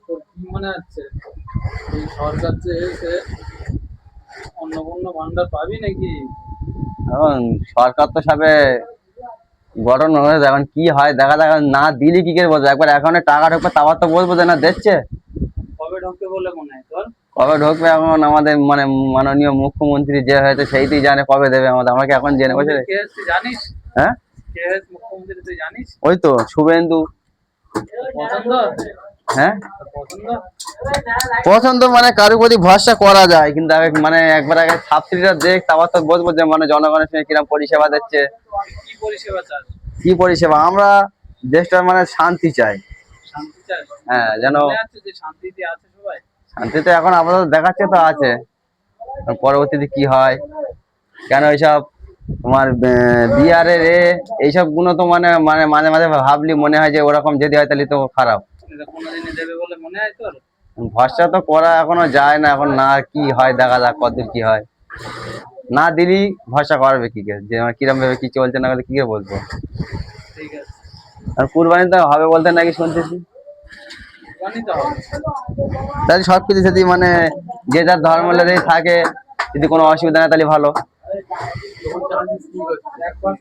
তোর কি মনে হচ্ছে এই সরকার যে এসে অন্নপূর্ণা ভান্ডার পাবি নাকি? এখন সরকার তো সবে গঠন হয়েছে, এখন কি হয় দেখা যাক। না দিলি কি করে বলবো, একবার অ্যাকাউন্টে টাকা ঢুকবে তারপর তো বলবো যে না দিচ্ছে। কবে ঢুকবে বলে মনে হয় তোর? কবে ঢুকবে এখন আমাদের মানে মাননীয় মুখ্যমন্ত্রী যে হয়েছে সেইটাই জানে কবে দেবে আমাদের, আমাকে এখন জেনে বসে। কে এসছে জানিস? হ্যাঁ, কে এসছে মুখ্যমন্ত্রী তুই জানিস? ওই তো শুভেন্দু। পছন্দ? হ্যাঁ, পছন্দ? পছন্দ মানে কারোর প্রতি ভরসা করা যায়, কিন্তু মানে একবার আগে ছাত্রীরা দেখ তারপর তো বলবো যে মানে জনগণের সঙ্গে কিরকম পরিষেবা দিচ্ছে। কি পরিষেবা চাস? কি পরিষেবা, আমরা দেশটা মানে শান্তি চাই। শান্তি চাস? হ্যাঁ, যেন মনে আছে যে শান্তিতে আছে সবাই? শান্তিতে এখন আপাতত দেখাচ্ছে তো আছে, পরবর্তীতে কি হয়। কেন এইসব তোমার বিহারের এইসব গুলো তো মানে মানে মাঝে মাঝে ভাবলি মনে হয় যে ওরকম যদি হয় তাহলে তো খারাপ। এটা কোনোদিনই দেবে বলে মনে হয় তোর? ভরসা তো করা এখনো যায় না, এখন না কি হয় দেখা যাক কতদূর কি হয়। না দিলি ভরসা করবে কি করে, যে কিরম ভাবে কি চলছে না কি করে বলবো। ঠিক আছে। আর কুরবানি তো হবে বলতে নাকি শুনতেছি। জানি তো হবে। তাহলে সবকিছু যদি মানে যে যার ধর্ম যদি থাকে, যদি কোনো অসুবিধা না তাহলে ভালো। তখন চান্স কি করছিস?